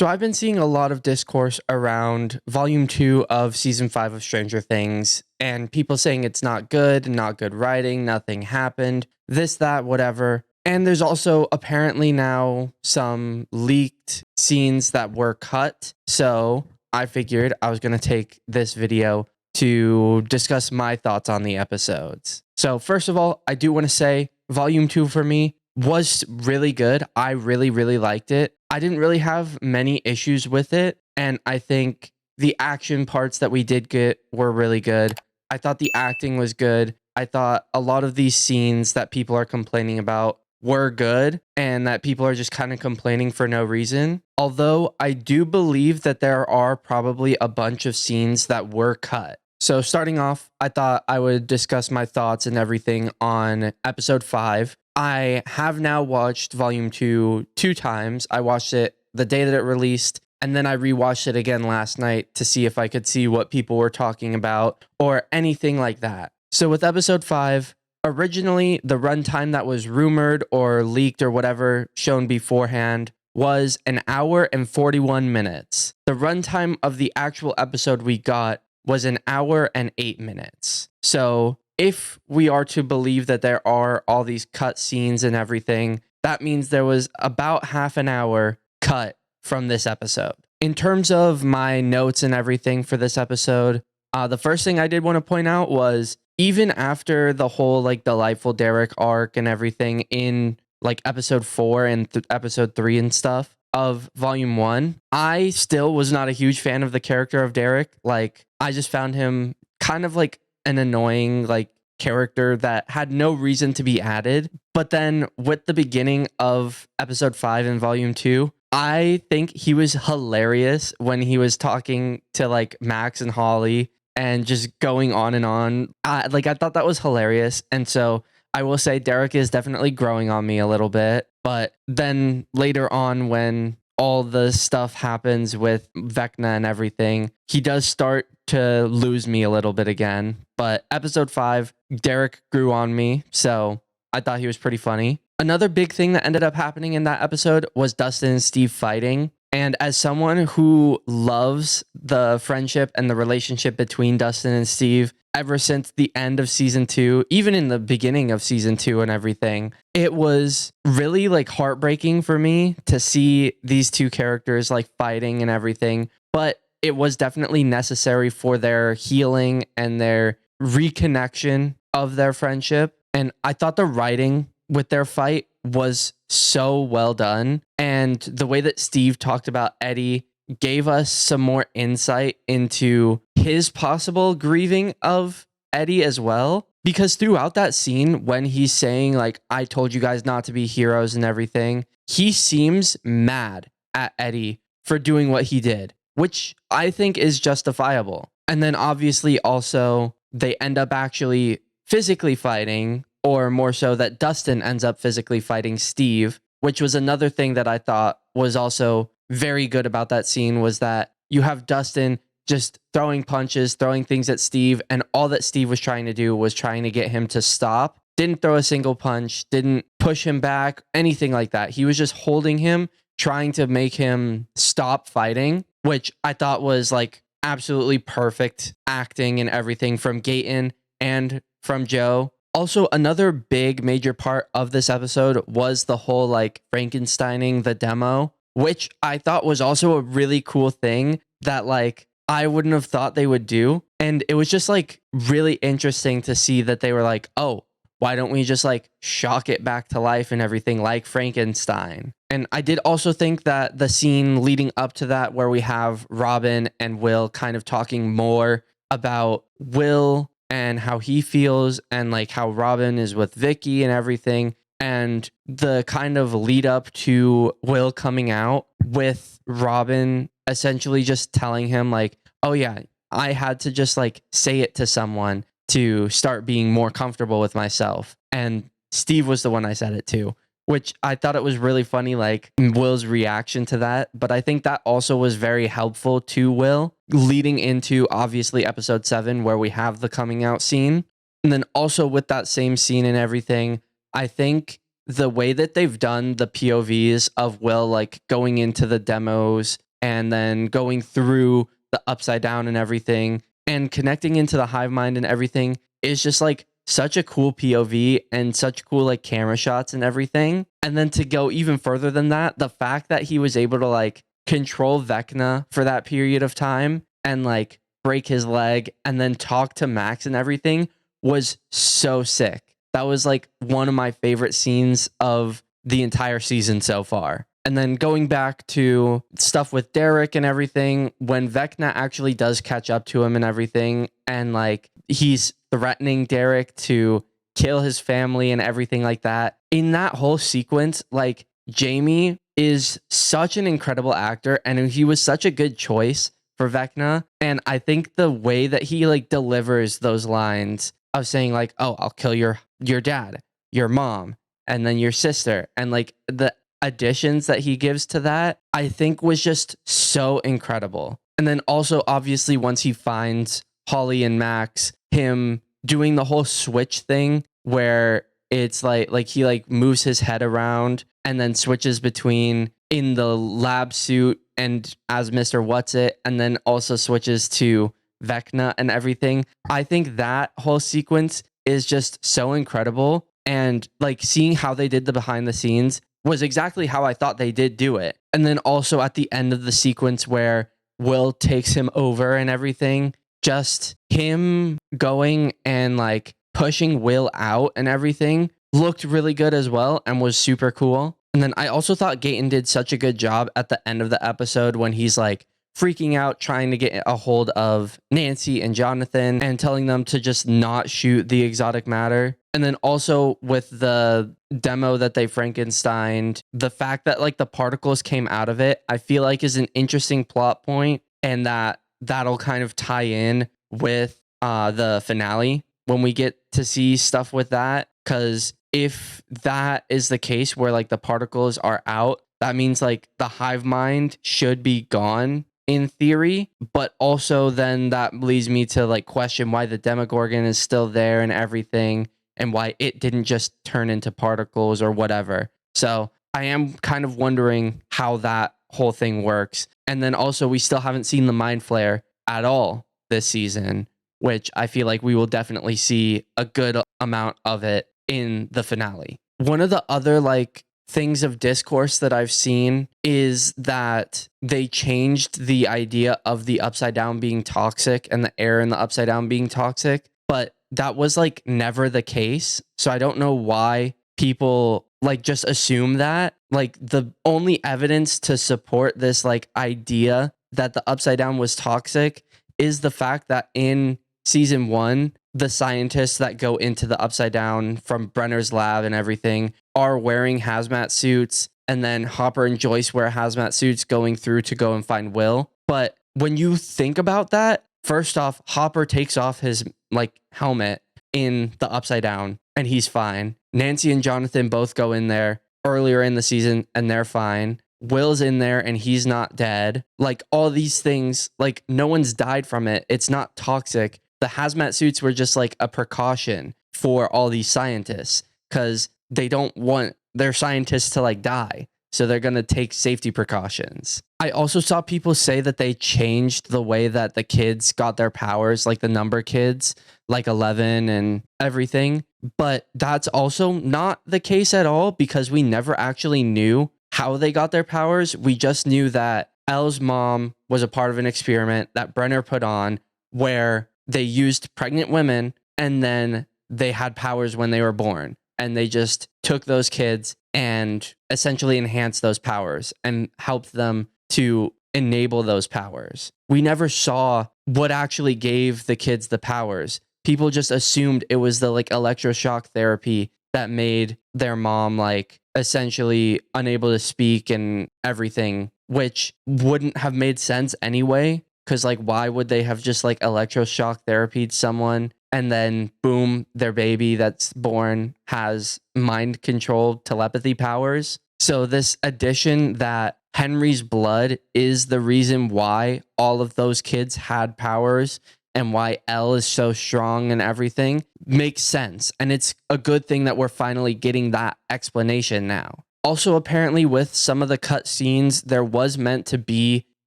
So I've been seeing a lot of discourse around volume 2 of season 5 of Stranger Things and people saying it's not good, not good writing, nothing happened, this, that, whatever. And there's also apparently now some leaked scenes that were cut. So I figured I was going to take this video to discuss my thoughts on the episodes. So first of all, I do want to say volume 2 for me was really good. I really, really liked it. I didn't really have many issues with it. And I think the action parts that we did get were really good. I thought the acting was good. I thought a lot of these scenes that people are complaining about were good and that people are just kind of complaining for no reason. Although I do believe that there are probably a bunch of scenes that were cut. So starting off, I thought I would discuss my thoughts and everything on episode 5. I have now watched volume 2 times. I watched it the day that it released, and then I rewatched it again last night to see if I could see what people were talking about or anything like that. So with episode 5, originally the runtime that was rumored or leaked or whatever shown beforehand was an hour and 41 minutes. The runtime of the actual episode we got was an hour and 8 minutes. So if we are to believe that there are all these cut scenes and everything, that means there was about half an hour cut from this episode. In terms of my notes and everything for this episode, the first thing I did want to point out was even after the whole like delightful Derek arc and everything in like episode 4 and episode 3 and stuff of volume 1, I still was not a huge fan of the character of Derek. Like, I just found him kind of like an annoying like character that had no reason to be added. But then with the beginning of episode 5 in volume 2, I think he was hilarious when he was talking to like Max and Holly and just going on and on. I thought that was hilarious. And so I will say Derek is definitely growing on me a little bit. But then later on, when all the stuff happens with Vecna and everything, he does start to lose me a little bit again. But episode 5, Derek grew on me, so I thought he was pretty funny. Another big thing that ended up happening in that episode was Dustin and Steve fighting. And as someone who loves the friendship and the relationship between Dustin and Steve ever since the end of season 2, even in the beginning of season 2 and everything, it was really like heartbreaking for me to see these two characters like fighting and everything. But it was definitely necessary for their healing and their reconnection of their friendship. And I thought the writing with their fight was so well done. And the way that Steve talked about Eddie gave us some more insight into his possible grieving of Eddie as well. Because throughout that scene, when he's saying like, I told you guys not to be heroes and everything, he seems mad at Eddie for doing what he did, which I think is justifiable. And then obviously also they end up actually physically fighting, or more so that Dustin ends up physically fighting Steve, which was another thing that I thought was also very good about that scene, was that you have Dustin just throwing punches, throwing things at Steve, and all that Steve was trying to do was trying to get him to stop. Didn't throw a single punch, didn't push him back, anything like that. He was just holding him, trying to make him stop fighting, which I thought was like absolutely perfect acting and everything from Gaten and from Joe. Also, another big major part of this episode was the whole like Frankensteining the demo, which I thought was also a really cool thing that like I wouldn't have thought they would do. And it was just like really interesting to see that they were like, oh, why don't we just like shock it back to life and everything like Frankenstein? And I did also think that the scene leading up to that, where we have Robin and Will kind of talking more about Will and how he feels and like how Robin is with Vicky and everything, and the kind of lead up to Will coming out with Robin essentially just telling him like, oh yeah, I had to just like say it to someone to start being more comfortable with myself. And Steve was the one I said it to, which I thought it was really funny, like Will's reaction to that. But I think that also was very helpful to Will leading into obviously episode 7, where we have the coming out scene. And then also with that same scene and everything, I think the way that they've done the POVs of Will like going into the demos and then going through the upside down and everything and connecting into the hive mind and everything is just like such a cool POV and such cool like camera shots and everything. And then to go even further than that, the fact that he was able to like control Vecna for that period of time and like break his leg and then talk to Max and everything was so sick. That was like one of my favorite scenes of the entire season so far. And then going back to stuff with Derek and everything, when Vecna actually does catch up to him and everything, and like he's threatening Derek to kill his family and everything like that, in that whole sequence, like Jamie is such an incredible actor and he was such a good choice for Vecna. And I think the way that he like delivers those lines of saying like, oh, I'll kill your dad, your mom, and then your sister, and like the additions that he gives to that, I think was just so incredible. And then also obviously once he finds Holly and Max, him doing the whole switch thing where it's like he like moves his head around and then switches between in the lab suit and as Mr. What's-It, and then also switches to Vecna and everything. I think that whole sequence is just so incredible. And like seeing how they did the behind the scenes was exactly how I thought they did do it. And then also at the end of the sequence where Will takes him over and everything, just him going and like pushing Will out and everything looked really good as well and was super cool. And then I also thought Gaten did such a good job at the end of the episode when he's like freaking out, trying to get a hold of Nancy and Jonathan and telling them to just not shoot the exotic matter. And then also with the demo that they Frankensteined, the fact that like the particles came out of it, I feel like is an interesting plot point, and that'll kind of tie in with the finale when we get to see stuff with that. Because if that is the case where like the particles are out, that means like the hive mind should be gone in theory, but also then that leads me to like question why the Demogorgon is still there and everything, and why it didn't just turn into particles or whatever. So I am kind of wondering how that whole thing works. And then also we still haven't seen the Mind Flare at all this season, which I feel like we will definitely see a good amount of it in the finale. One of the other like things of discourse that I've seen is that they changed the idea of the upside down being toxic and the air in the upside down being toxic, but that was like never the case. So I don't know why people like just assume that. Like the only evidence to support this like idea that the upside down was toxic is the fact that in season 1, the scientists that go into the upside down from Brenner's lab and everything are wearing hazmat suits, and then Hopper and Joyce wear hazmat suits going through to go and find Will. But when you think about that, first off, Hopper takes off his like helmet in the upside down and he's fine. Nancy and Jonathan both go in there earlier in the season and they're fine. Will's in there and he's not dead. Like all these things, like no one's died from it. It's not toxic. The hazmat suits were just like a precaution for all these scientists because they don't want their scientists to like die. So they're going to take safety precautions. I also saw people say that they changed the way that the kids got their powers, like the number kids, like 11 and everything. But that's also not the case at all because we never actually knew how they got their powers. We just knew that Elle's mom was a part of an experiment that Brenner put on where they used pregnant women and then they had powers when they were born. And they just took those kids and essentially enhanced those powers and helped them to enable those powers. We never saw what actually gave the kids the powers. People just assumed it was the like electroshock therapy that made their mom like essentially unable to speak and everything, which wouldn't have made sense anyway. Because like, why would they have just like electroshock therapied someone and then boom, their baby that's born has mind controlled telepathy powers? So this addition that Henry's blood is the reason why all of those kids had powers and why Elle is so strong and everything makes sense. And it's a good thing that we're finally getting that explanation now. Also, apparently with some of the cut scenes, there was meant to be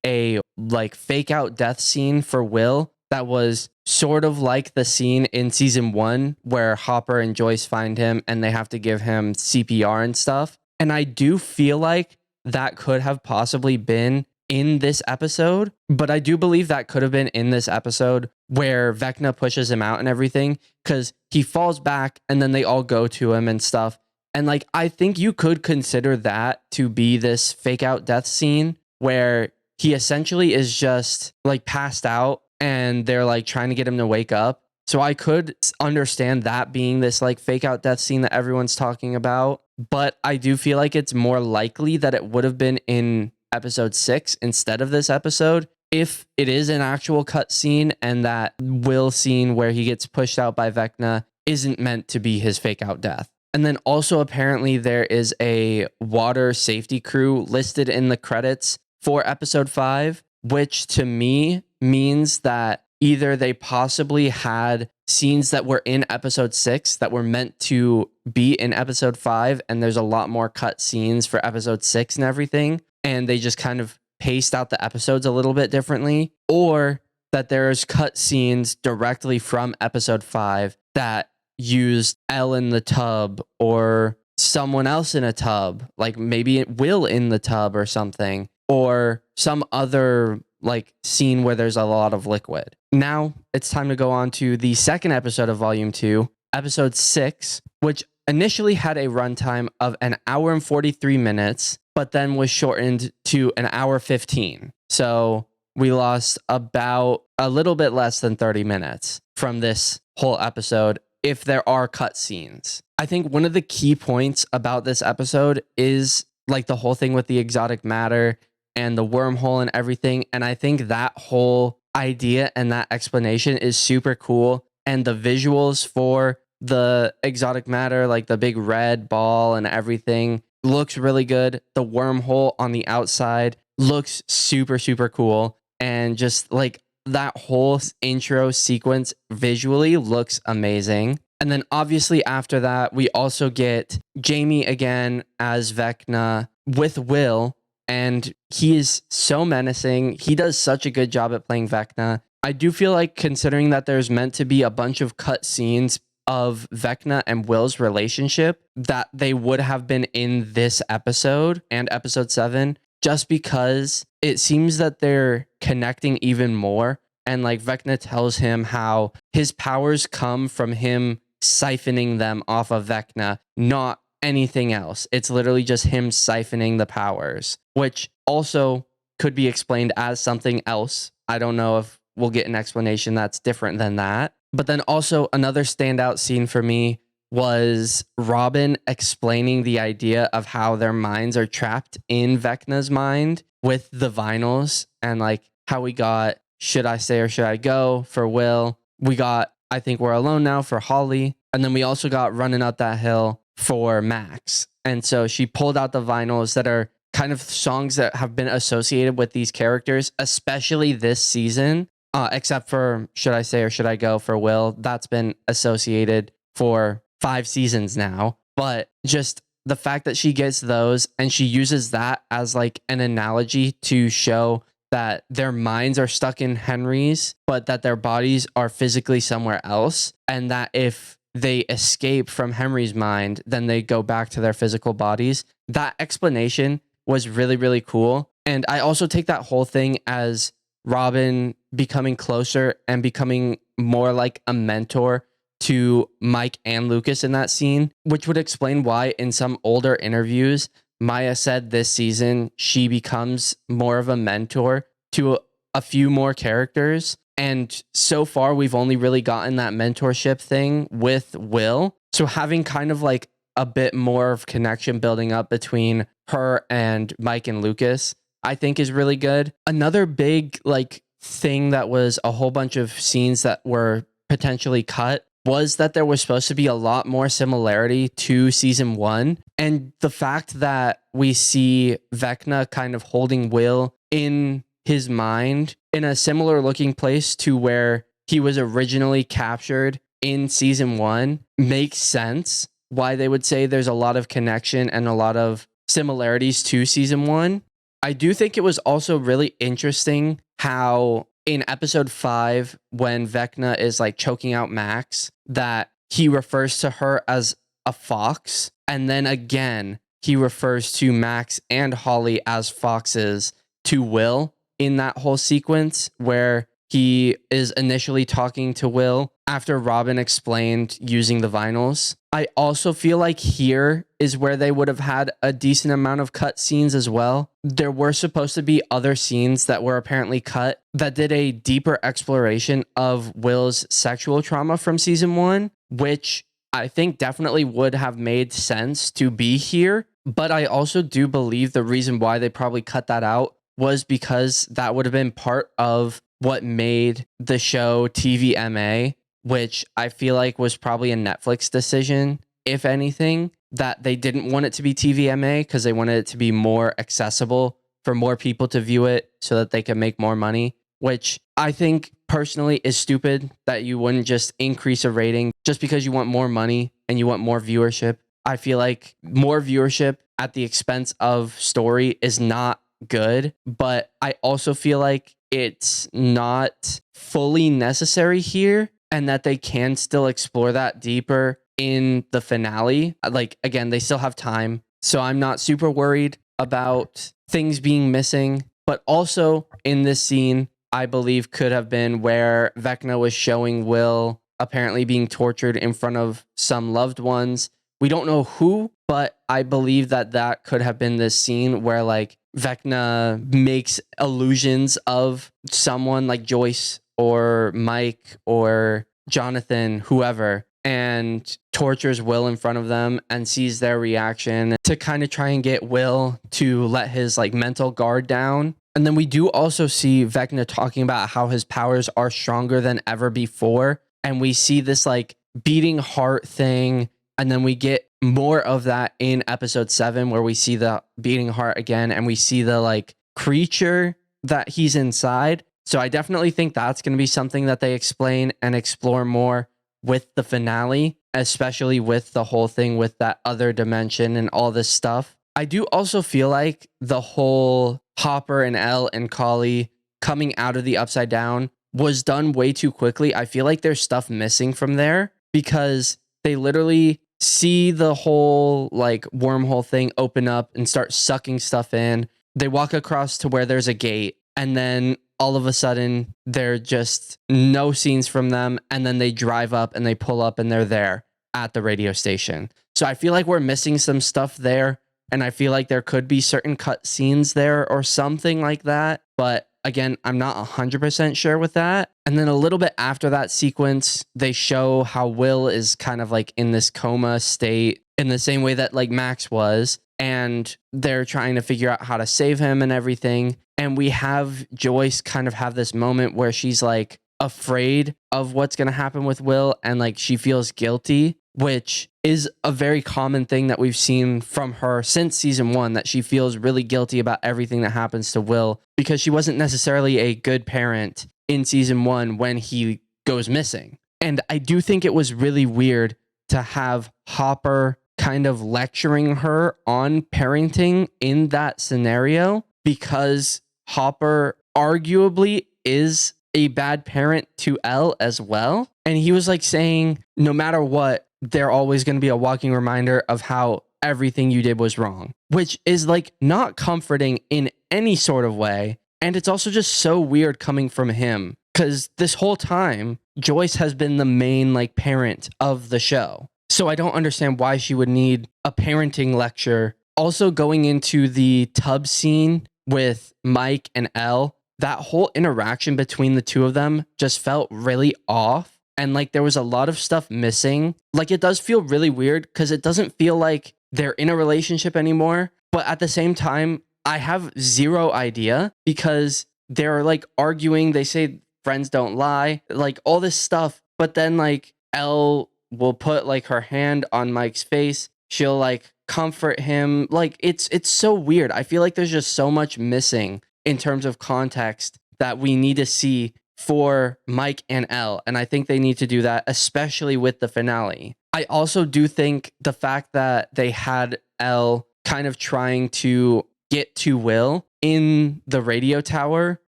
a like fake out death scene for Will that was sort of like the scene in season 1 where Hopper and Joyce find him and they have to give him CPR and stuff. And I do feel like that could have possibly been in this episode, but I do believe that could have been in this episode where Vecna pushes him out and everything, because he falls back and then they all go to him and stuff. And like, I think you could consider that to be this fake out death scene where he essentially is just like passed out and they're like trying to get him to wake up. So I could understand that being this like fake out death scene that everyone's talking about. But I do feel like it's more likely that it would have been in episode 6 instead of this episode, if it is an actual cut scene and that Will scene where he gets pushed out by Vecna isn't meant to be his fake out death. And then also apparently there is a water safety crew listed in the credits for episode 5, which to me means that either they possibly had scenes that were in episode 6 that were meant to be in episode 5, and there's a lot more cut scenes for episode 6 and everything, and they just kind of paced out the episodes a little bit differently, or that there's cut scenes directly from episode 5 that used Elle in the tub or someone else in a tub, like maybe Will in the tub or something, or some other like scene where there's a lot of liquid. Now it's time to go on to the second episode of Volume 2, episode 6, which initially had a runtime of an hour and 43 minutes, but then was shortened to an hour 15. So we lost about a little bit less than 30 minutes from this whole episode if there are cut scenes. I think one of the key points about this episode is like the whole thing with the exotic matter and the wormhole and everything. And I think that whole idea and that explanation is super cool. And the visuals for the exotic matter, like the big red ball and everything, looks really good. The wormhole on the outside looks super, super cool. And just like that whole intro sequence visually looks amazing. And then obviously after that, we also get Jamie again as Vecna with Will. And he is so menacing. He does such a good job at playing Vecna. I do feel like, considering that there's meant to be a bunch of cut scenes of Vecna and Will's relationship, that they would have been in this episode and episode 7, just because it seems that they're connecting even more. And like Vecna tells him how his powers come from him siphoning them off of Vecna, not anything else. It's literally just him siphoning the powers, which also could be explained as something else. I don't know if we'll get an explanation that's different than that. But then also another standout scene for me was Robin explaining the idea of how their minds are trapped in Vecna's mind with the vinyls, and like how we got Should I Stay or Should I Go for Will. We got I Think We're Alone Now for Holly. And then we also got Running Up That Hill for Max. And so she pulled out the vinyls that are kind of songs that have been associated with these characters, especially this season, except for Should I Stay or Should I Go for Will. That's been associated for 5 seasons now. But just the fact that she gets those and she uses that as like an analogy to show that their minds are stuck in Henry's, but that their bodies are physically somewhere else. And that if they escape from Henry's mind, then they go back to their physical bodies. That explanation was really, really cool. And I also take that whole thing as Robin becoming closer and becoming more like a mentor to Mike and Lucas in that scene, which would explain why in some older interviews, Maya said this season she becomes more of a mentor to a few more characters. And so far, we've only really gotten that mentorship thing with Will. So having kind of like a bit more of connection building up between her and Mike and Lucas, I think is really good. Another big like thing that was a whole bunch of scenes that were potentially cut was that there was supposed to be a lot more similarity to season 1. And the fact that we see Vecna kind of holding Will in his mind in a similar looking place to where he was originally captured in season 1 makes sense why they would say there's a lot of connection and a lot of similarities to season 1. I do think it was also really interesting how in episode 5, when Vecna is like choking out Max, that he refers to her as a fox. And then again, he refers to Max and Holly as foxes to Will in that whole sequence where he is initially talking to Will after Robin explained using the vinyls. I also feel like here is where they would have had a decent amount of cut scenes as well. There were supposed to be other scenes that were apparently cut that did a deeper exploration of Will's sexual trauma from season 1, which I think definitely would have made sense to be here. But I also do believe the reason why they probably cut that out was because that would have been part of what made the show TVMA, which I feel like was probably a Netflix decision, if anything, that they didn't want it to be TVMA because they wanted it to be more accessible for more people to view it so that they could make more money, which I think personally is stupid that you wouldn't just increase a rating just because you want more money and you want more viewership. I feel like more viewership at the expense of story is not good, but I also feel like it's not fully necessary here and that they can still explore that deeper in the finale. Like, again, they still have time, so I'm not super worried about things being missing. But also in this scene, I believe could have been where Vecna was showing Will apparently being tortured in front of some loved ones. We don't know who, but I believe that that could have been this scene where like Vecna makes illusions of someone like Joyce or Mike or Jonathan, whoever, and tortures Will in front of them and sees their reaction to kind of try and get Will to let his like mental guard down. And then we do also see Vecna talking about how his powers are stronger than ever before. And we see this like beating heart thing. And then we get more of that in episode 7 where we see the beating heart again and we see the like creature that he's inside. So I definitely think that's going to be something that they explain and explore more with the finale, especially with the whole thing with that other dimension and all this stuff. I do also feel like the whole Hopper and Elle and Kali coming out of the Upside Down was done way too quickly. I feel like there's stuff missing from there because they literally see the whole like wormhole thing open up and start sucking stuff in. They walk across to where there's a gate and then all of a sudden there are just no scenes from them. And then they drive up and they pull up and they're there at the radio station. So I feel like we're missing some stuff there. And I feel like there could be certain cut scenes there or something like that. But again, I'm not 100% sure with that. And then a little bit after that sequence, they show how Will is kind of like in this coma state in the same way that like Max was. And they're trying to figure out how to save him and everything. And we have Joyce kind of have this moment where she's like afraid of what's going to happen with Will. And like she feels guilty, which is a very common thing that we've seen from her since season 1, that she feels really guilty about everything that happens to Will because she wasn't necessarily a good parent in season 1 when he goes missing. And I do think it was really weird to have Hopper kind of lecturing her on parenting in that scenario because Hopper arguably is a bad parent to Elle as well. And he was like saying, no matter what, they're always going to be a walking reminder of how everything you did was wrong, which is like not comforting in any sort of way. And it's also just so weird coming from him because this whole time, Joyce has been the main like parent of the show. So I don't understand why she would need a parenting lecture. Also going into the tub scene with Mike and Elle, that whole interaction between the two of them just felt really off. And like there was a lot of stuff missing. Like it does feel really weird because it doesn't feel like they're in a relationship anymore. But at the same time, I have zero idea because they're like arguing. They say friends don't lie, like all this stuff. But then like Elle will put like her hand on Mike's face. She'll like comfort him. Like it's so weird. I feel like there's just so much missing in terms of context that we need to see for Mike and Elle. And I think they need to do that, especially with the finale. I also do think the fact that they had Elle kind of trying to get to Will in the radio tower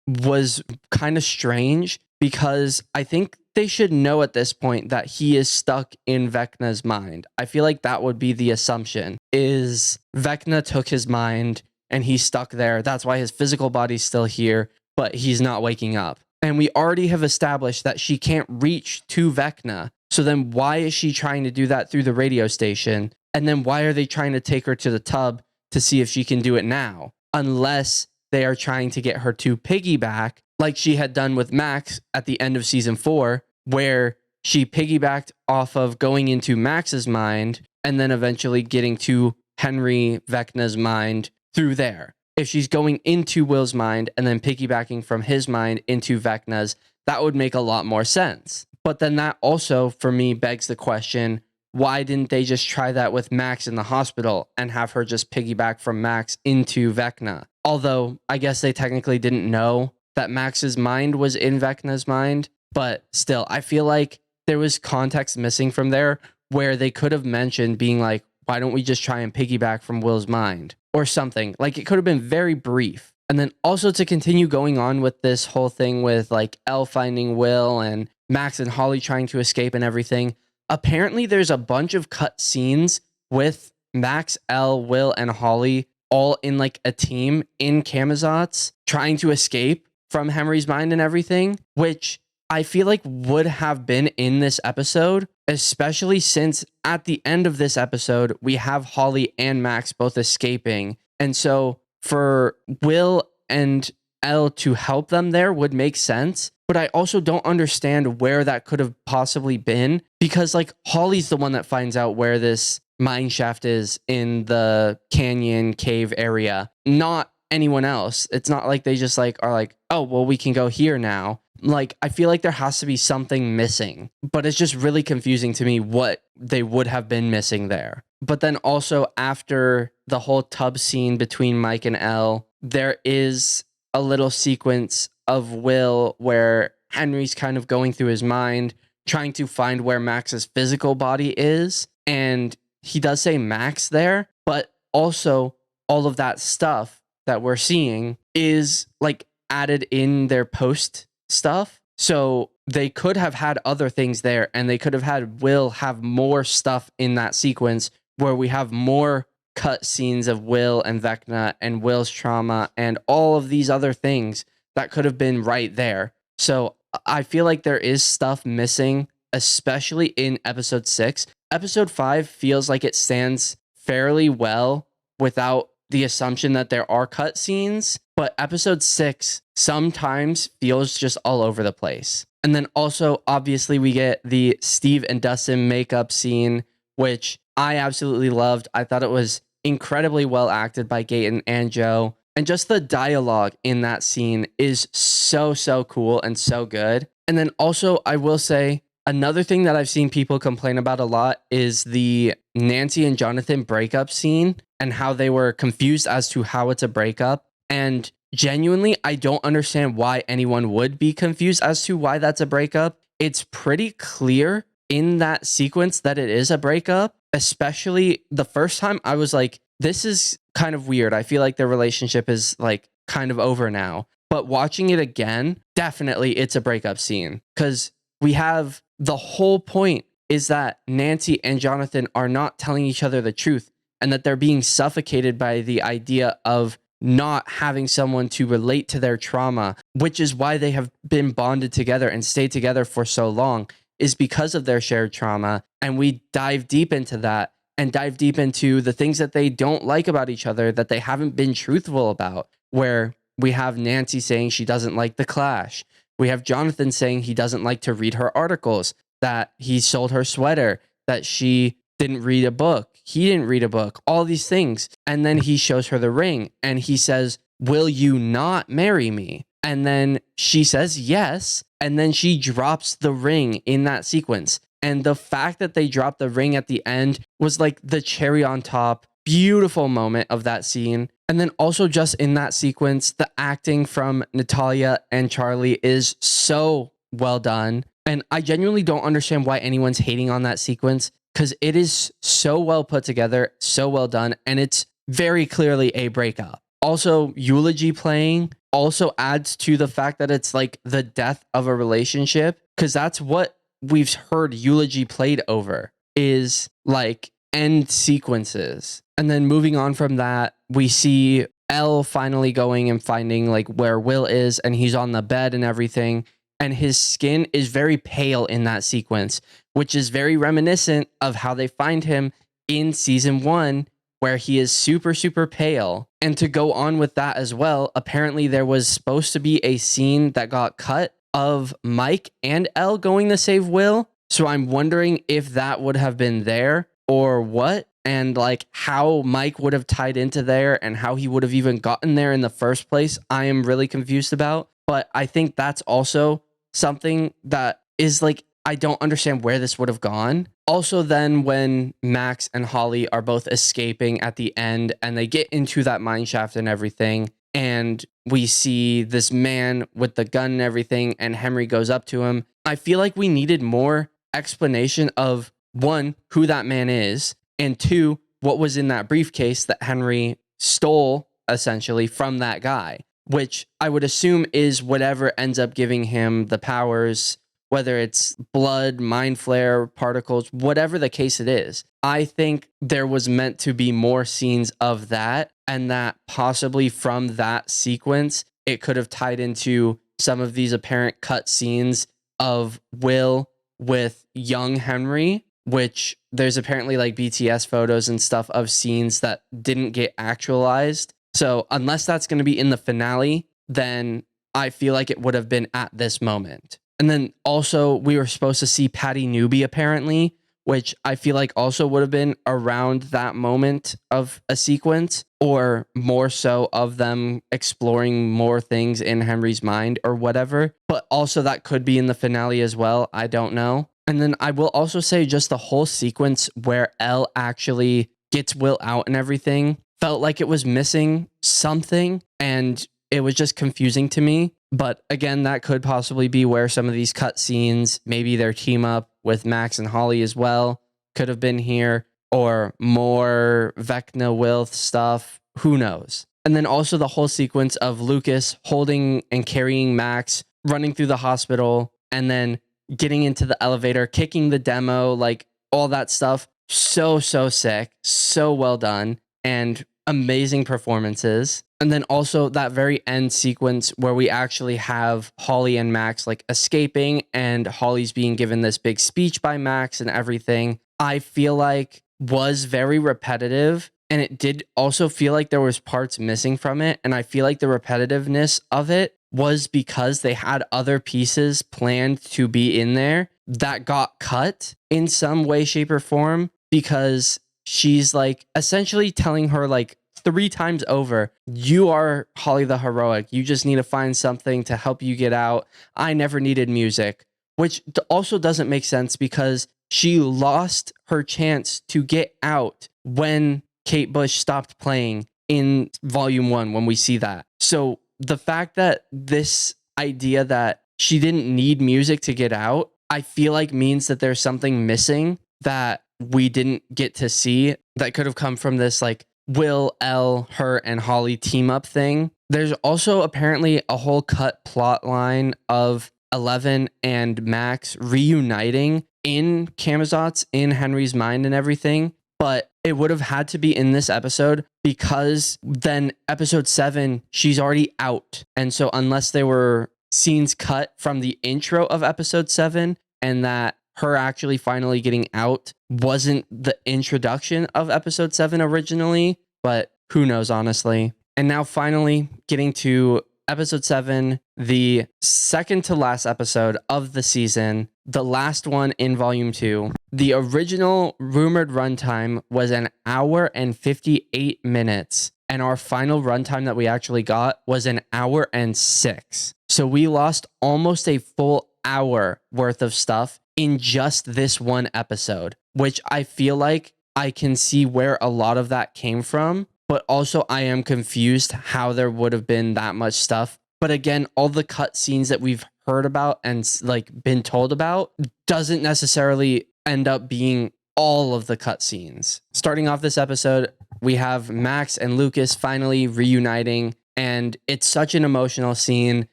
was kind of strange, because I think they should know at this point that he is stuck in Vecna's mind. I feel like that would be the assumption, is Vecna took his mind and he's stuck there. That's why his physical body's still here, but he's not waking up. And we already have established that she can't reach to Vecna. So then why is she trying to do that through the radio station? And then why are they trying to take her to the tub to see if she can do it now? Unless they are trying to get her to piggyback, like she had done with Max at the end of season 4, where she piggybacked off of going into Max's mind and then eventually getting to Henry Vecna's mind through there. If she's going into Will's mind and then piggybacking from his mind into Vecna's, that would make a lot more sense. But then that also, for me, begs the question, why didn't they just try that with Max in the hospital and have her just piggyback from Max into Vecna? Although, I guess they technically didn't know that Max's mind was in Vecna's mind, but still, I feel like there was context missing from there where they could have mentioned being like, why don't we just try and piggyback from Will's mind or something? Like, it could have been very brief. And then also to continue going on with this whole thing with like Elle finding Will and Max and Holly trying to escape and everything. Apparently there's a bunch of cut scenes with Max, Elle, Will, and Holly all in like a team in Camazotz trying to escape from Henry's mind and everything, which I feel like would have been in this episode, especially since at the end of this episode, we have Holly and Max both escaping. And so for Will and Elle to help them there would make sense. But I also don't understand where that could have possibly been, because like Holly's the one that finds out where this mine shaft is in the canyon cave area, not anyone else. It's not like they just like are like, oh, well, we can go here now. Like, I feel like there has to be something missing, but it's just really confusing to me what they would have been missing there. But then also after the whole tub scene between Mike and Elle, there is a little sequence of Will where Henry's kind of going through his mind, trying to find where Max's physical body is. And he does say Max there, but also all of that stuff that we're seeing is like added in their post stuff. So they could have had other things there, and they could have had Will have more stuff in that sequence where we have more cut scenes of Will and Vecna and Will's trauma and all of these other things that could have been right there. So I feel like there is stuff missing, especially in episode 6. Episode 5 feels like it stands fairly well without the assumption that there are cut scenes, but episode 6 sometimes feels just all over the place. And then also, obviously, we get the Steve and Dustin makeup scene, which I absolutely loved. I thought it was incredibly well acted by Gaten and Joe. And just the dialogue in that scene is so cool and so good. And then also, I will say, another thing that I've seen people complain about a lot is the Nancy and Jonathan breakup scene and how they were confused as to how it's a breakup. And genuinely, I don't understand why anyone would be confused as to why that's a breakup. It's pretty clear in that sequence that it is a breakup, especially the first time I was like, this is kind of weird. I feel like their relationship is like kind of over now. But watching it again, definitely it's a breakup scene, because we have the whole point is that Nancy and Jonathan are not telling each other the truth, and that they're being suffocated by the idea of not having someone to relate to their trauma, which is why they have been bonded together and stayed together for so long, is because of their shared trauma. And we dive deep into that and dive deep into the things that they don't like about each other, that they haven't been truthful about, where we have Nancy saying she doesn't like The Clash. We have Jonathan saying he doesn't like to read her articles, that he sold her sweater, that she didn't read a book. He didn't read a book, all these things. And then he shows her the ring and he says, will you not marry me? And then she says yes. And then she drops the ring in that sequence. And the fact that they dropped the ring at the end was like the cherry on top, beautiful moment of that scene. And then also just in that sequence, the acting from Natalia and Charlie is so well done. And I genuinely don't understand why anyone's hating on that sequence, because it is so well put together, so well done, and it's very clearly a breakup. also eulogy playing also adds to the fact that it's like the death of a relationship, because that's what we've heard eulogy played over, is like end sequences. And then moving on from that, we see Elle finally going and finding like where Will is, and he's on the bed and everything, and his skin is very pale in that sequence, which is very reminiscent of how they find him in season 1, where he is super, super pale. And to go on with that as well, apparently there was supposed to be a scene that got cut of Mike and Elle going to save Will. So I'm wondering if that would have been there or what, and like how Mike would have tied into there and how he would have even gotten there in the first place. I am really confused about, but I think that's also something that is like, I don't understand where this would have gone. Also, then when Max and Holly are both escaping at the end and they get into that mine shaft and everything, and we see this man with the gun and everything, and Henry goes up to him, I feel like we needed more explanation of, one, who that man is, and two, what was in that briefcase that Henry stole essentially from that guy, which I would assume is whatever ends up giving him the powers, whether it's blood, mind flare, particles, whatever the case it is. I think there was meant to be more scenes of that, and that possibly from that sequence, it could have tied into some of these apparent cut scenes of Will with young Henry, which there's apparently like BTS photos and stuff of scenes that didn't get actualized. So unless that's going to be in the finale, then I feel like it would have been at this moment. And then also we were supposed to see Patty Newby apparently, which I feel like also would have been around that moment of a sequence, or more so of them exploring more things in Henry's mind or whatever. But also that could be in the finale as well. I don't know. And then I will also say just the whole sequence where Elle actually gets Will out and everything felt like it was missing something, and it was just confusing to me. But again, that could possibly be where some of these cut scenes, maybe their team up with Max and Holly as well, could have been here, or more Vecna Wilth stuff. Who knows? And then also the whole sequence of Lucas holding and carrying Max, running through the hospital, and then getting into the elevator, kicking the demo, like all that stuff. So sick. So well done. And amazing performances. And then also that very end sequence where we actually have Holly and Max like escaping, and Holly's being given this big speech by Max and everything, I feel like was very repetitive. And it did also feel like there was parts missing from it. And I feel like the repetitiveness of it was because they had other pieces planned to be in there that got cut in some way, shape, or form, because she's like essentially telling her like 3 times over, you are Holly the heroic. You just need to find something to help you get out. I never needed music, which also doesn't make sense because she lost her chance to get out when Kate Bush stopped playing in volume 1 when we see that. So the fact that this idea that she didn't need music to get out, I feel like means that there's something missing that we didn't get to see that could have come from this like Will, Elle, her, and Holly team up thing. There's also apparently a whole cut plot line of Eleven and Max reuniting in Camazotz in Henry's mind and everything, but it would have had to be in this episode because then episode 7, she's already out. And so unless there were scenes cut from the intro of episode 7 and that her actually finally getting out wasn't the introduction of episode 7 originally, but who knows, honestly. And now finally getting to episode 7, the second to last episode of the season, the last one in volume 2. The original rumored runtime was an hour and 58 minutes. And our final runtime that we actually got was an hour and 6. So we lost almost a full hour worth of stuff in just this one episode, which I feel like I can see where a lot of that came from, but also I am confused how there would have been that much stuff. But again, all the cut scenes that we've heard about and like been told about doesn't necessarily end up being all of the cutscenes. Starting off this episode, we have Max and Lucas finally reuniting, and it's such an emotional scene.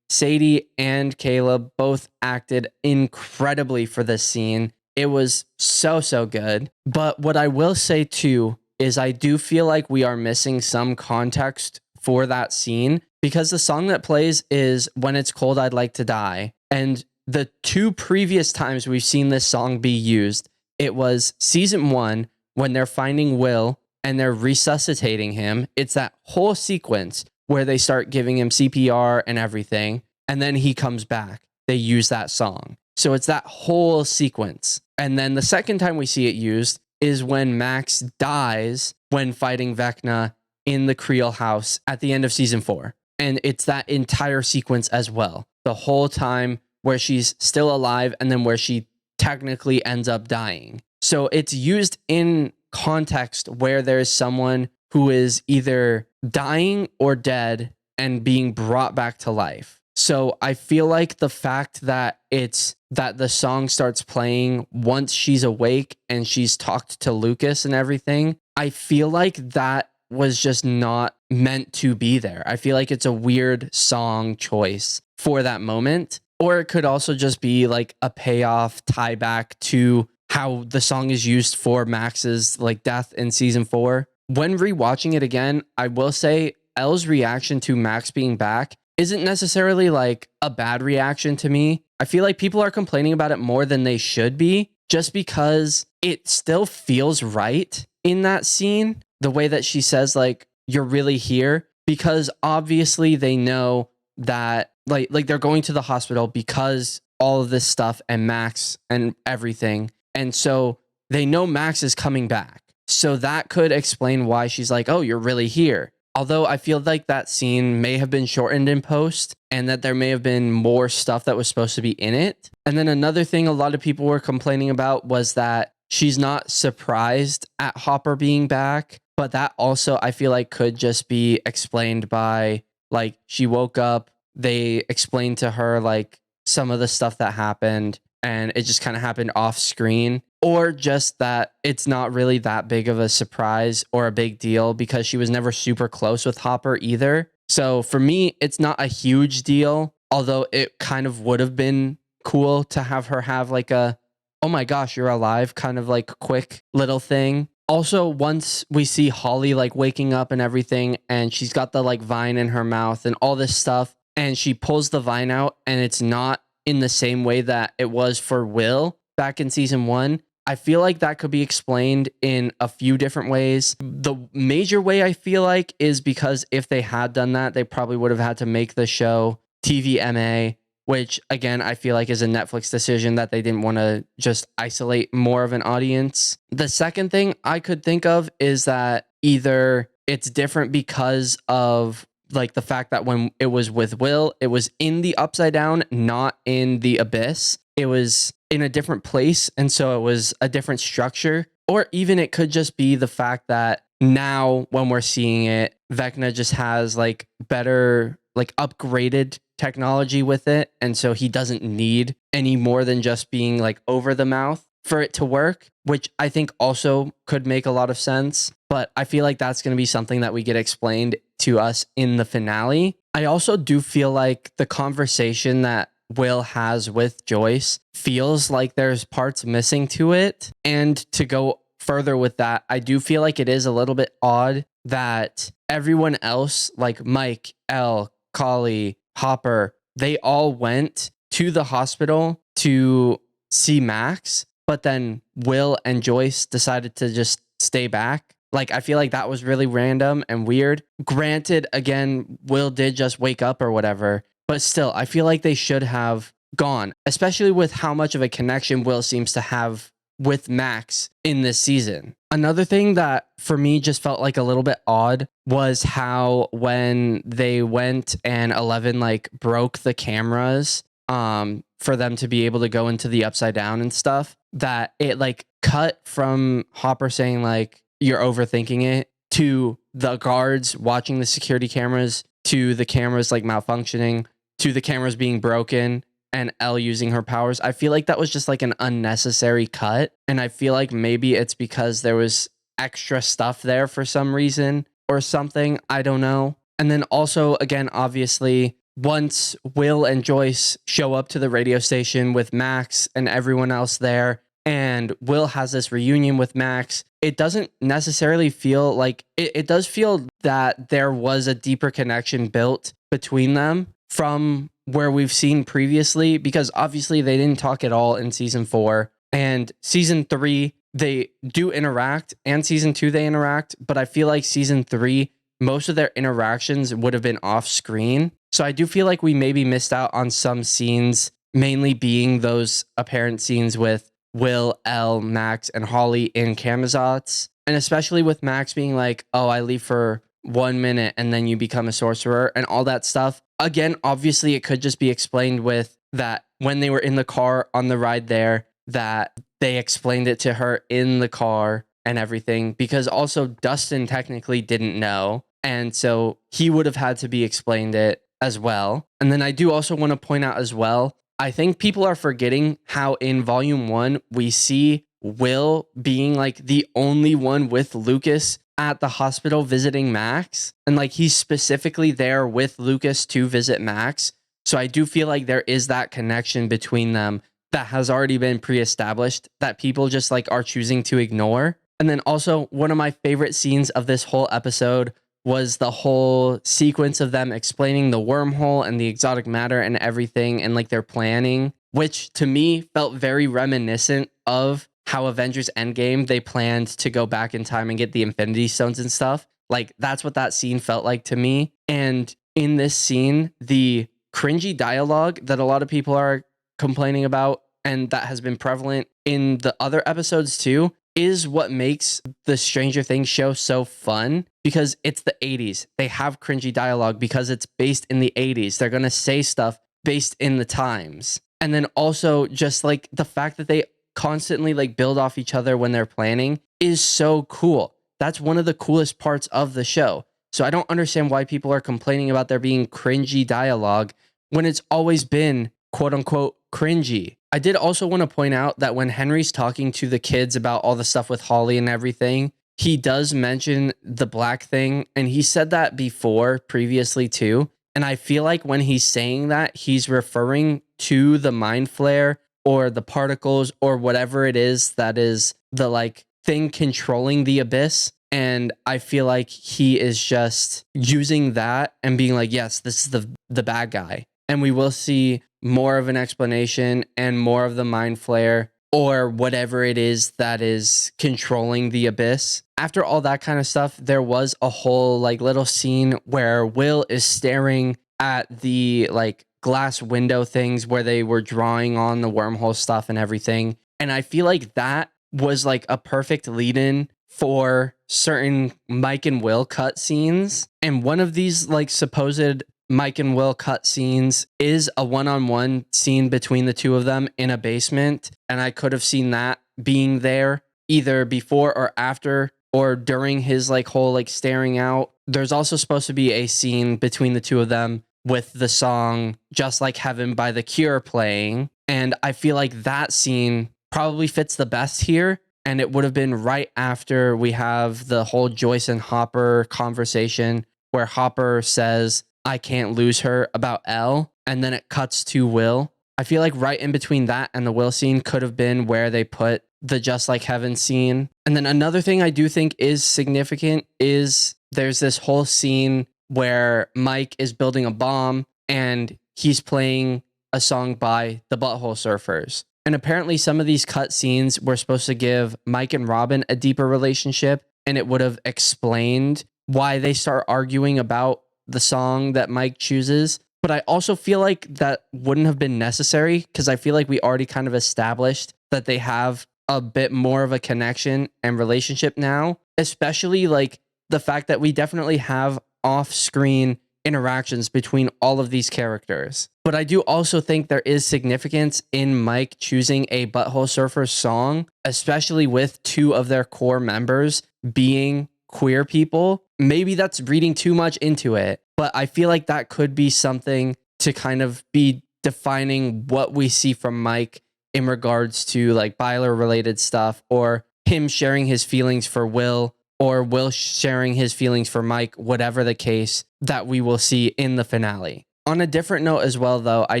Sadie and Caleb both acted incredibly for this scene. It was so good. But what I will say too is I do feel like we are missing some context for that scene, because the song that plays is When It's Cold, I'd Like to Die. And the 2 previous times we've seen this song be used, it was season 1 when they're finding Will and they're resuscitating him. It's that whole sequence where they start giving him CPR and everything, and then he comes back. They use that song. So it's that whole sequence. And then the second time we see it used is when Max dies when fighting Vecna in the Creel house at the end of season 4. And it's that entire sequence as well. The whole time where she's still alive and then where she technically ends up dying. So it's used in context where there's someone who is either dying or dead and being brought back to life. So I feel like the fact that it's that the song starts playing once she's awake and she's talked to Lucas and everything, I feel like that was just not meant to be there. I feel like it's a weird song choice for that moment. Or it could also just be like a payoff tie back to how the song is used for Max's like death in season 4. When rewatching it again, I will say Elle's reaction to Max being back isn't necessarily like a bad reaction to me. I feel like people are complaining about it more than they should be, just because it still feels right in that scene. The way that she says like, you're really here, because obviously they know that like they're going to the hospital because all of this stuff and Max and everything. And so they know Max is coming back. So that could explain why she's like, oh, you're really here. Although I feel like that scene may have been shortened in post and that there may have been more stuff that was supposed to be in it. And then another thing a lot of people were complaining about was that she's not surprised at Hopper being back. But that also I feel like could just be explained by like she woke up, they explained to her like some of the stuff that happened and it just kind of happened off screen, or just that it's not really that big of a surprise or a big deal because she was never super close with Hopper either. So for me, it's not a huge deal, although it kind of would have been cool to have her have like a, oh my gosh, you're alive kind of like quick little thing. Also, once we see Holly like waking up and everything, and she's got the like vine in her mouth and all this stuff, and she pulls the vine out and it's not in the same way that it was for Will back in season 1. I feel like that could be explained in a few different ways. The major way I feel like is because if they had done that, they probably would have had to make the show TVMA, which again, I feel like is a Netflix decision that they didn't want to just isolate more of an audience. The second thing I could think of is that either it's different because of like the fact that when it was with Will, it was in the Upside Down, not in the Abyss. It was in a different place, and so it was a different structure. Or even it could just be the fact that now when we're seeing it, Vecna just has like better, like upgraded technology with it, and so he doesn't need any more than just being like over the mouth for it to work, which I think also could make a lot of sense. But I feel like that's going to be something that we get explained to us in the finale. I also do feel like the conversation that Will has with Joyce feels like there's parts missing to it. And to go further with that, I do feel like it is a little bit odd that everyone else, like Mike, Elle, Kali, Hopper, they all went to the hospital to see Max, but then Will and Joyce decided to just stay back. Like, I feel like that was really random and weird. Granted, again, Will did just wake up or whatever, but still, I feel like they should have gone, especially with how much of a connection Will seems to have with Max in this season. Another thing that for me just felt like a little bit odd was how when they went and Eleven like broke the cameras for them to be able to go into the Upside Down and stuff, that it like cut from Hopper saying like, you're overthinking it, to the guards watching the security cameras, to the cameras like malfunctioning, to the cameras being broken, and Elle using her powers. I feel like that was just like an unnecessary cut. And I feel like maybe it's because there was extra stuff there for some reason or something. I don't know. And then also, again, obviously, once Will and Joyce show up to the radio station with Max and everyone else there, and Will has this reunion with Max, it doesn't necessarily feel like it does feel that there was a deeper connection built between them from where we've seen previously, because obviously they didn't talk at all in season 4, and season 3 they do interact, and season 2 they interact, but I feel like season 3 most of their interactions would have been off screen. So I do feel like we maybe missed out on some scenes, mainly being those apparent scenes with Will, Elle, Max, and Holly in Camazotz. And especially with Max being like, oh, I leave for 1 minute and then you become a sorcerer and all that stuff. Again, obviously it could just be explained with that when they were in the car on the ride there, that they explained it to her in the car and everything, because also Dustin technically didn't know. And so he would have had to be explained it as well. And then I do also want to point out as well, I think people are forgetting how in volume 1, we see Will being like the only one with Lucas at the hospital visiting Max. And like he's specifically there with Lucas to visit Max. So I do feel like there is that connection between them that has already been pre-established that people just like are choosing to ignore. And then also one of my favorite scenes of this whole episode was the whole sequence of them explaining the wormhole and the exotic matter and everything and like their planning, which to me felt very reminiscent of how Avengers Endgame, they planned to go back in time and get the Infinity Stones and stuff. Like that's what that scene felt like to me. And in this scene, the cringy dialogue that a lot of people are complaining about and that has been prevalent in the other episodes too, is what makes the Stranger Things show so fun, because it's the 80s. They have cringy dialogue because it's based in the 80s. They're going to say stuff based in the times. And then also just like the fact that they constantly like build off each other when they're planning is so cool. That's one of the coolest parts of the show. So I don't understand why people are complaining about there being cringy dialogue when it's always been quote unquote cringy. I did also want to point out that when Henry's talking to the kids about all the stuff with Holly and everything, he does mention the black thing, and he said that before previously too. And I feel like when he's saying that, he's referring to the mind flare or the particles or whatever it is that is the like thing controlling the abyss. And I feel like he is just using that and being like, yes, this is the bad guy. And we will see more of an explanation and more of the mind flare or whatever it is that is controlling the abyss. After all that kind of stuff, there was a whole like little scene where Will is staring at the like glass window things where they were drawing on the wormhole stuff and everything. And I feel like that was like a perfect lead-in for certain Mike and Will cut scenes. And one of these like supposed Mike and Will cut scenes is a one-on-one scene between the two of them in a basement. And I could have seen that being there either before or after or during his like whole like staring out. There's also supposed to be a scene between the two of them with the song Just Like Heaven by The Cure playing. And I feel like that scene probably fits the best here. And it would have been right after we have the whole Joyce and Hopper conversation where Hopper says, I can't lose her about Elle. And then it cuts to Will. I feel like right in between that and the Will scene could have been where they put the Just Like Heaven scene. And then another thing I do think is significant is there's this whole scene where Mike is building a bomb and he's playing a song by the Butthole Surfers. And apparently some of these cut scenes were supposed to give Mike and Robin a deeper relationship, and it would have explained why they start arguing about the song that Mike chooses. But I also feel like that wouldn't have been necessary because I feel like we already kind of established that they have a bit more of a connection and relationship now, especially like the fact that we definitely have off-screen interactions between all of these characters. But I do also think there is significance in Mike choosing a Butthole Surfers song, especially with two of their core members being queer people. Maybe that's reading too much into it, but I feel like that could be something to kind of be defining what we see from Mike in regards to like Byler related stuff, or him sharing his feelings for Will, or Will sharing his feelings for Mike, whatever the case that we will see in the finale. On a different note as well, though, I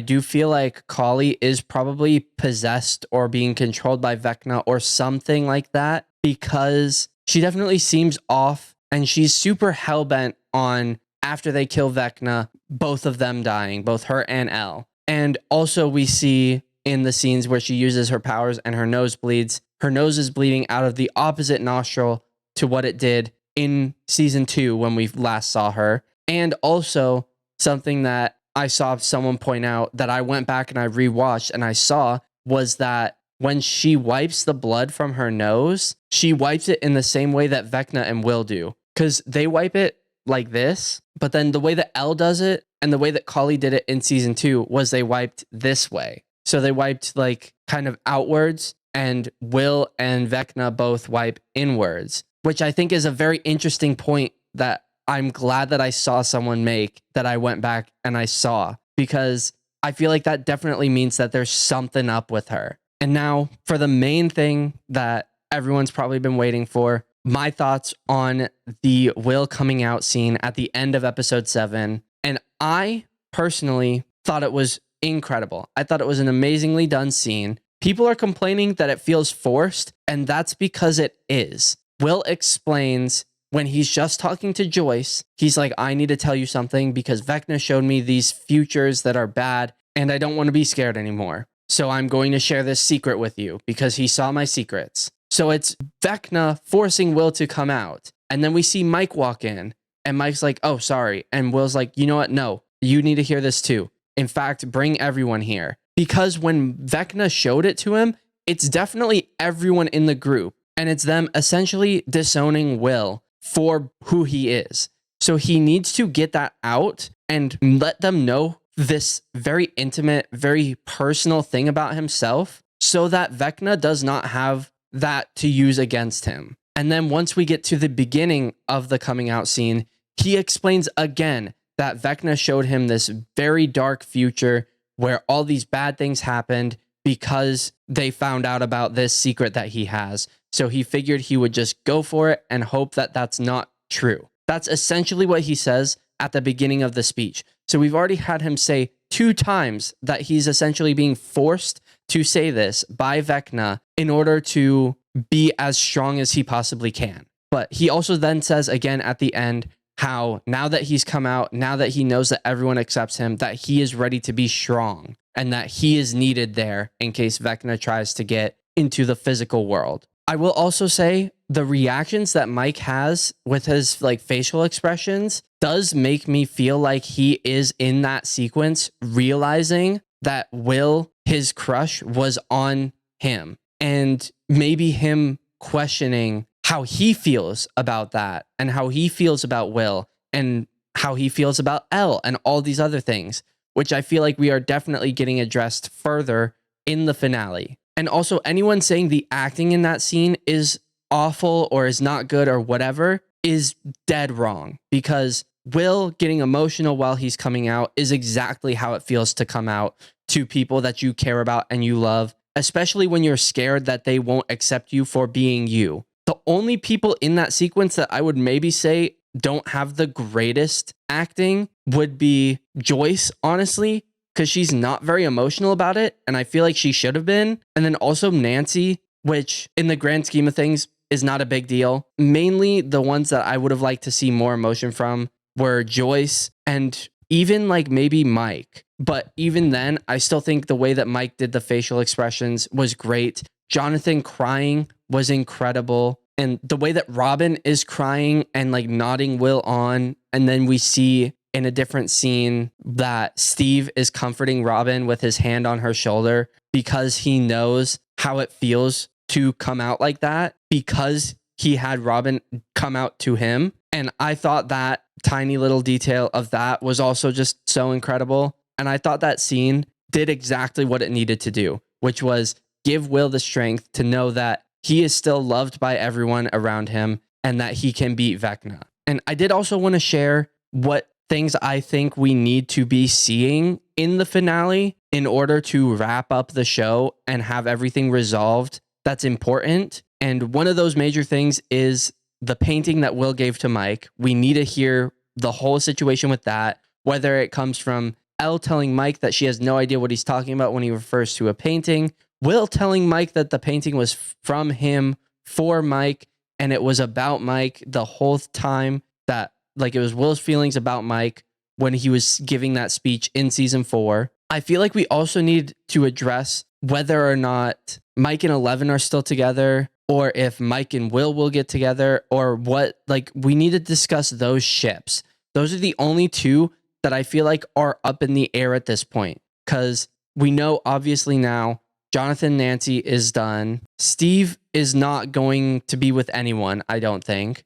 do feel like Kali is probably possessed or being controlled by Vecna or something like that, because she definitely seems off and she's super hellbent on, after they kill Vecna, both of them dying, both her and Elle. And also we see in the scenes where she uses her powers and her nose bleeds, her nose is bleeding out of the opposite nostril to what it did in season 2 when we last saw her. And also something that I saw someone point out that I went back and I rewatched and I saw was that when she wipes the blood from her nose, she wipes it in the same way that Vecna and Will do. Because they wipe it like this, but then the way that Elle does it and the way that Kali did it in season 2 was they wiped this way. So they wiped like kind of outwards, and Will and Vecna both wipe inwards, which I think is a very interesting point that I'm glad that I saw someone make, that I went back and I saw, because I feel like that definitely means that there's something up with her. And now for the main thing that everyone's probably been waiting for, my thoughts on the Will coming out scene at the end of episode 7. And I personally thought it was incredible. I thought it was an amazingly done scene. People are complaining that it feels forced, and that's because it is. Will explains when he's just talking to Joyce, he's like, I need to tell you something because Vecna showed me these futures that are bad and I don't want to be scared anymore. So I'm going to share this secret with you because he saw my secrets. So it's Vecna forcing Will to come out. And then we see Mike walk in and Mike's like, oh, sorry. And Will's like, you know what? No, you need to hear this too. In fact, bring everyone here. Because when Vecna showed it to him, it's definitely everyone in the group. And it's them essentially disowning Will for who he is. So he needs to get that out and let them know this very intimate, very personal thing about himself so that Vecna does not have that to use against him. And then once we get to the beginning of the coming out scene, he explains again that Vecna showed him this very dark future where all these bad things happened because they found out about this secret that he has. So he figured he would just go for it and hope that that's not true. That's essentially what he says at the beginning of the speech. So we've already had him say 2 times that he's essentially being forced to say this by Vecna in order to be as strong as he possibly can. But he also then says again at the end how now that he's come out, now that he knows that everyone accepts him, that he is ready to be strong and that he is needed there in case Vecna tries to get into the physical world. I will also say the reactions that Mike has with his like facial expressions does make me feel like he is in that sequence realizing that Will, his crush, was on him, and maybe him questioning how he feels about that and how he feels about Will and how he feels about Elle and all these other things, which I feel like we are definitely getting addressed further in the finale. And also anyone saying the acting in that scene is awful or is not good or whatever is dead wrong, because Will getting emotional while he's coming out is exactly how it feels to come out to people that you care about and you love, especially when you're scared that they won't accept you for being you. The only people in that sequence that I would maybe say don't have the greatest acting would be Joyce, honestly, because she's not very emotional about it, and I feel like she should have been. And then also Nancy, which in the grand scheme of things is not a big deal. Mainly the ones that I would have liked to see more emotion from were Joyce and even like maybe Mike. But even then, I still think the way that Mike did the facial expressions was great. Jonathan crying was incredible. And the way that Robin is crying and like nodding Will on, and then we see in a different scene that Steve is comforting Robin with his hand on her shoulder because he knows how it feels to come out like that because he had Robin come out to him. And I thought that tiny little detail of that was also just so incredible. And I thought that scene did exactly what it needed to do, which was give Will the strength to know that he is still loved by everyone around him and that he can beat Vecna. And I did also want to share what things I think we need to be seeing in the finale in order to wrap up the show and have everything resolved that's important. And one of those major things is the painting that Will gave to Mike. We need to hear the whole situation with that, whether it comes from Elle telling Mike that she has no idea what he's talking about when he refers to a painting, Will telling Mike that the painting was from him for Mike and it was about Mike the whole time, that like it was Will's feelings about Mike when he was giving that speech in season 4. I feel like we also need to address whether or not Mike and Eleven are still together, or if Mike and Will get together, or what. Like, we need to discuss those ships. Those are the only two that I feel like are up in the air at this point, because we know obviously now Jonathan and Nancy is done. Steve is not going to be with anyone, I don't think.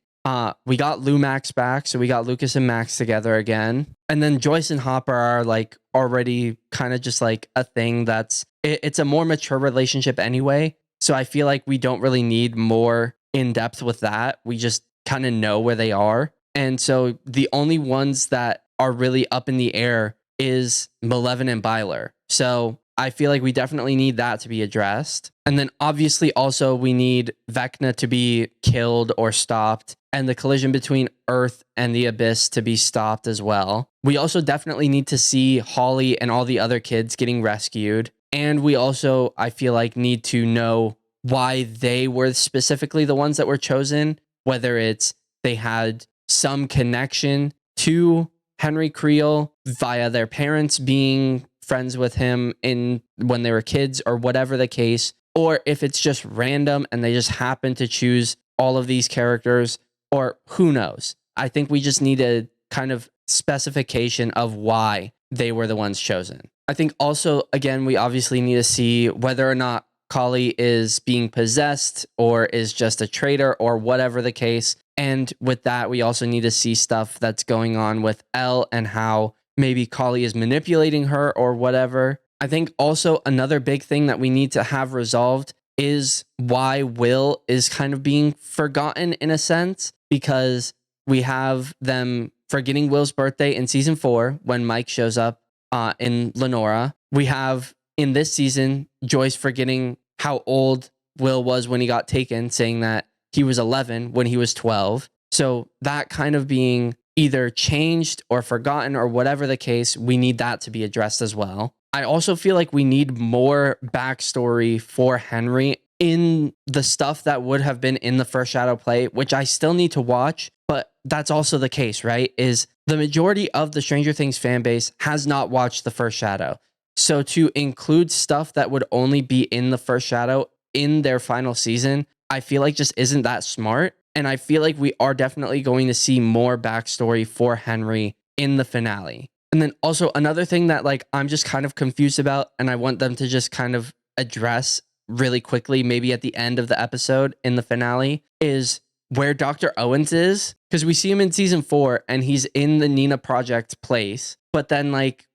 We got Lou Max back, so we got Lucas and Max together again. And then Joyce and Hopper are like already kind of just like a thing that's, it's a more mature relationship anyway. So I feel like we don't really need more in depth with that. We just kind of know where they are. And so the only ones that are really up in the air is Maleven and Byler. So I feel like we definitely need that to be addressed. And then obviously also we need Vecna to be killed or stopped, and the collision between Earth and the Abyss to be stopped as well. We also definitely need to see Holly and all the other kids getting rescued. And we also, I feel like, need to know why they were specifically the ones that were chosen, whether it's they had some connection to Henry Creel via their parents being friends with him in when they were kids, or whatever the case, or if it's just random and they just happen to choose all of these characters, or who knows. I think we just need a kind of specification of why they were the ones chosen. I think also, again, we obviously need to see whether or not Kali is being possessed or is just a traitor, or whatever the case. And with that, we also need to see stuff that's going on with Elle and how maybe Kali is manipulating her or whatever. I think also another big thing that we need to have resolved is why Will is kind of being forgotten in a sense, because we have them forgetting Will's birthday in season 4 when Mike shows up in Lenora. We have in this season Joyce forgetting how old Will was when he got taken, saying that he was 11 when he was 12. So that kind of being either changed or forgotten or whatever the case, we need that to be addressed as well. I also feel like we need more backstory for Henry in the stuff that would have been in the first Shadow play, which I still need to watch, but that's also the case, right? Is the majority of the Stranger Things fan base has not watched the first Shadow. So to include stuff that would only be in the first Shadow in their final season, I feel like just isn't that smart. And I feel like we are definitely going to see more backstory for Henry in the finale. And then also another thing that like I'm just kind of confused about, and I want them to just kind of address really quickly, maybe at the end of the episode in the finale, is where Dr. Owens is. Because we see him in season 4 and he's in the Nina Project place. But then like,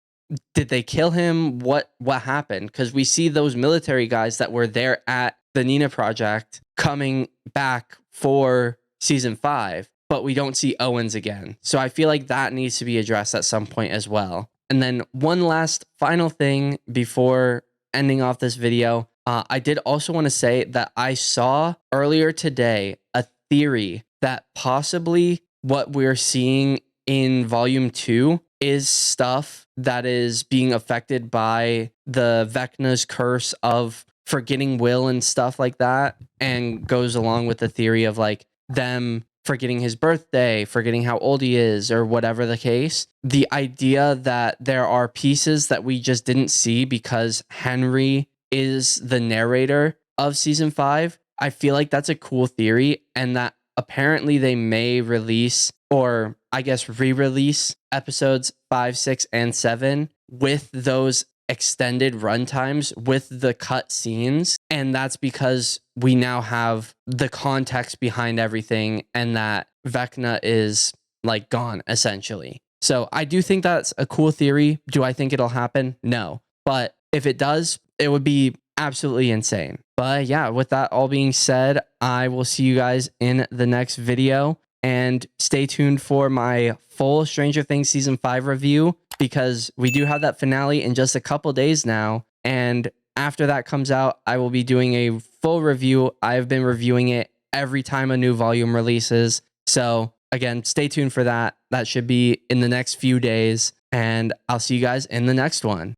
did they kill him? What happened? Because we see those military guys that were there at the Nina Project coming back for season 5, but we don't see Owens again. So I feel like that needs to be addressed at some point as well. And then one last final thing before ending off this video, I did also want to say that I saw earlier today a theory that possibly what we're seeing in volume 2 is stuff that is being affected by the Vecna's curse of forgetting Will and stuff like that, and goes along with the theory of like them forgetting his birthday, forgetting how old he is, or whatever the case. The idea that there are pieces that we just didn't see because Henry is the narrator of season 5. I feel like that's a cool theory, and that apparently they may release, or I guess re-release, episodes 5, 6, and 7 with those extended runtimes with the cut scenes. And that's because we now have the context behind everything, and that Vecna is like gone essentially. So I do think that's a cool theory. Do I think it'll happen? No. But if it does, it would be absolutely insane. But yeah, with that all being said, I will see you guys in the next video. and stay tuned for my full Stranger Things season 5 review, because we do have that finale in just a couple days now. And after that comes out, I will be doing a full review. I've been reviewing it every time a new volume releases. So again, stay tuned for that. That should be in the next few days, and I'll see you guys in the next one.